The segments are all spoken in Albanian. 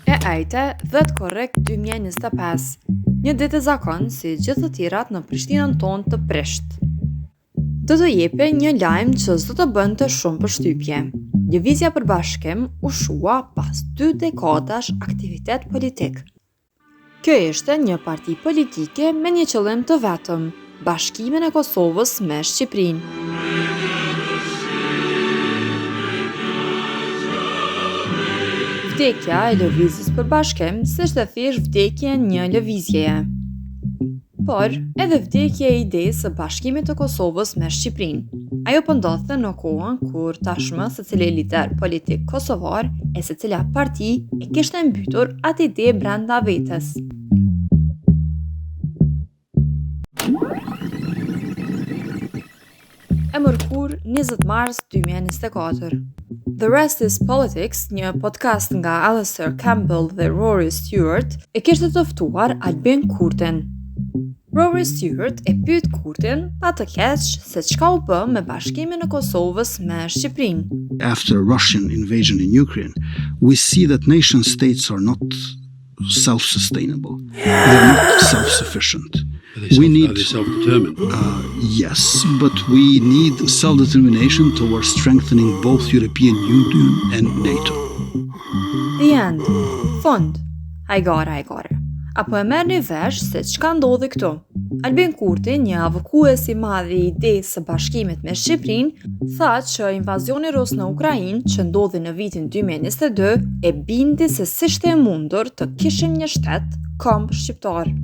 E ajte 10 korrekt 2025, një ditë e zakon si gjithë të tjerat në Prishtinën tonë të prisht. Do të jepe një lajm që s'do të bënte shumë përshtypje. Lëvizja për Bashkim u shua pas 2 dekadash aktivitet politik. Kjo ishte një parti politike me një qëllim të vetëm, bashkimin e Kosovës me Shqipërinë. Vdekja e lëvizjes për Bashkim s'ishte thjesht vdekje një lëvizjeje, por edhe vdekje e idesë së bashkimit të Kosovës me Shqipërinë. Ajo po ndodhte në kohën kur tashmë secili lider politik kosovar e secila parti e kishte mbytur atë ide brenda vetes. E mërkur 20 mars 2024. The Rest is Politics, një podcast nga Alastair Campbell dhe Rory Stewart, e kishte të ftuar Albin Kurtin. Rory Stewart e pyet Kurtin pa të keq se çka u bë me bashkimin e Kosovës me Shqipërinë. After Russian invasion in Ukraine, we see that nation states are not self-sustainable. They're not self-sufficient. Are they self-determined? Yes, but we need self-determination towards strengthening both European Union and NATO. The end. Fond. Hajgare. Apo e merrni vesh se çka ndodhi këtu? Albin Kurti, një avokues i madh i idesë së bashkimit me Shqipërinë, tha që invazioni rus në Ukrainë që ndodhi në vitin 2022 e bindi se s'ishte e mundur të kishim një shtet komb shqiptar.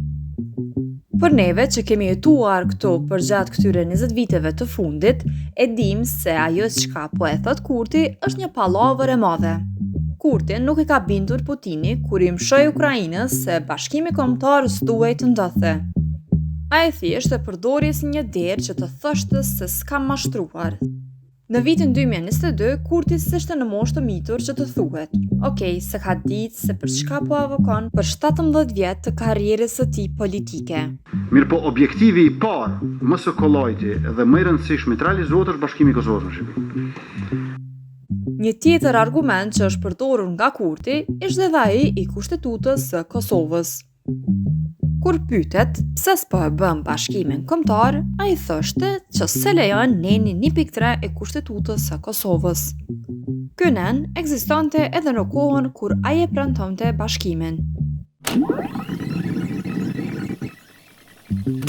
Për neve që kemi jetuar këtu për gjatë këtyre 20 viteve të fundit, e dim se ajo çka po e thot Kurti është një pallavër e madhe. Kurti nuk e ka bindur Putini kur i mshoi Ukrainës se bashkimi kombëtar s'duhej të ndodhte. Ai thjesht e përdori si një derë që të thoshte se s'ka mashtruar. Në vitin 2022, Kurti s'ishte në moshë të mitur që të thuhet. Okej, se ka ditë se për çka po avokon për 17 vjet të karrierës së tij politike. Mirë po, objektivi i parë, më së kollajti dhe më i rëndësishëm i të realizuar është bashkimi i Kosovës me Shqipërinë. Një tjetër argument që është përdorur nga Kurti ishte edhe ai i Kushtetutës së Kosovës. Kur pyetet pse s'po e bën bashkimin kombëtar, ai thoshte që se lejon neni 1.3 e Kushtetutës së Kosovës. Ky nen ekzistonte edhe në kohën kur ai e premtonte bashkimin.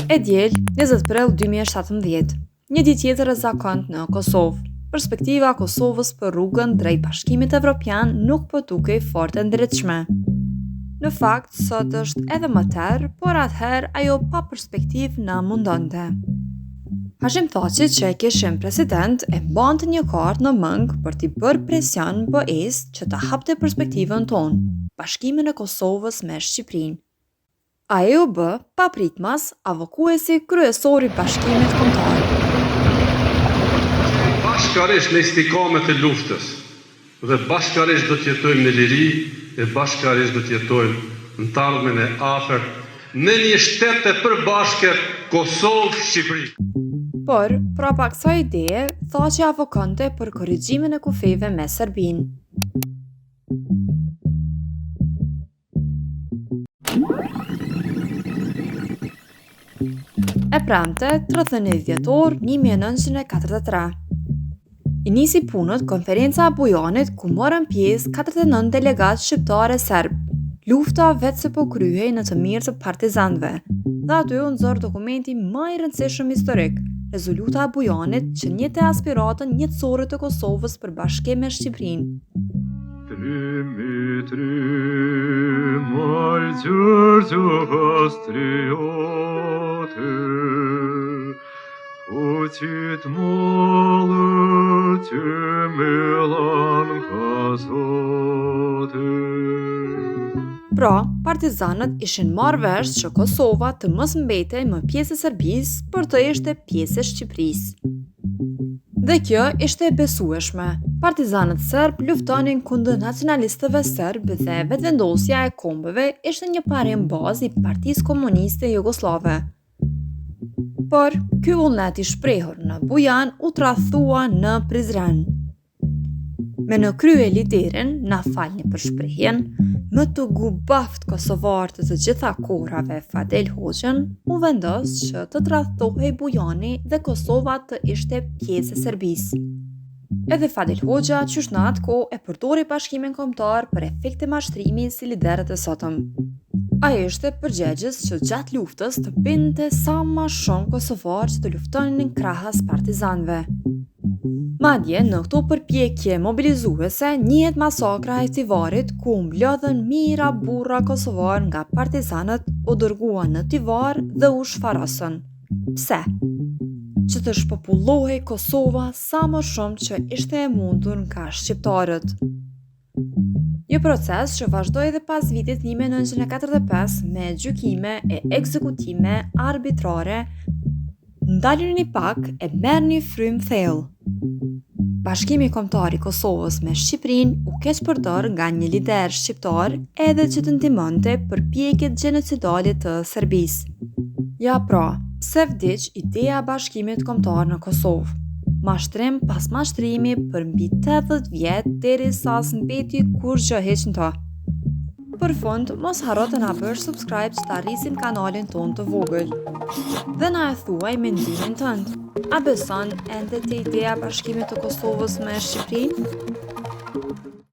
E diel, 20 prill 2017. Një ditë tjetër e zakontë në Kosovë. Perspektiva e Kosovës për rrugën drejt bashkimit evropian nuk po dukej fort e ndritshme. Në fakt, sot është edhe më tërë, por atëherë ajo pa perspektivë na mundonte. Hashim Thaçi që e kishim president e mbante një kartë në mëngë për t'i bërë presion BE-s që ta hapte perspektivën tonë, bashkimin e Kosovës me Shqipërinë. Ai u bë papritmas avokuesi kryesor i bashkimit kombëtar. Bashkarisht në istikamet e luftës dhe bashkarisht do të jetojmë në liri e bashkarisht do të jetojmë në të ardhmen e afërt në një shtet e përbashkët Kosovë-Shqipëri. Por, prapa kësaj ideje, Thaçi avokonte për korrigjimin e kufijve me Serbinë. E premte 31 dhjetor 1943. I nisi punët konferenca e Bujanit ku morën pjesë 49 delegatë shqiptare serb. Lufta vetë se po kryhej në të mirë të partizanëve. Dhe aty u nxorr dokumenti më i rëndësishëm historik, rezoluta e Bujanit që njete aspiratën njëtësore të Kosovës për bashkim me Shqipërinë. Pra, partizanët ishin marrë vesh që Kosova të mos mbetej më pjesë e Serbisë për të ishte pjesë e Shqipërisë. Dhe kjo ishte e besueshme. Partizanët serb luftonin kundër nacionalistëve serb dhe vetëvendosja e kombeve ishte një parim bazë i Partisë Komuniste Jugoslave. Por, ky vullnet i shprehur në Bujan u tradhtua në Prizren. Me në krye liderin, na falni për shprehjen, më të gubaft kosovarë të gjitha kohrave Fadel Hoxhën u vendos që të tradhtohej Bujani dhe Kosova të ishte pjesë e Serbisë. Edhe Fadel Hoxha qysh në atë kohë e përdori Bashkimin Kombëtar për efekte mashtrimi si liderët e sotëm. Ai ishte përgjegjës që gjatë luftës të binte sa më shumë kosovarë që të luftonin krahas partizanëve. Madje në këto përpjekje mobilizuese njihet masakra e Tivarit ku mblodhen mijëra burra kosovar nga partizanët u dërguan në Tivar dhe u shfarosën. Pse? Që të shpopullohej Kosova sa më shumë që ishte e mundur nga shqiptarët. Një proces që vazhdoi edhe pas vitit 1945 me gjykime e ekzekutime arbitrare, ndaluni pak e merrni frym thellë. Bashkimi Kombëtar i Kosovës me Shqipërinë u keq përdor nga një lider shqiptar edhe që të ndihmonte përpjekjet gjenocidale të Serbisë. Ja pra, pse vdiq ideja e Bashkimit Kombëtar në Kosovë? Mashtrim pas mashtrimi për mbi 80 vjet derisa s'mbeti kurrë hiç në to. Për fund, mos harro të na bësh subscribe që të arrisim kanalin ton të vogël. Dhe na e thuaj mendimin tënd. A beson ende te ideja e Bashkimit të Kosovës me Shqipërinë?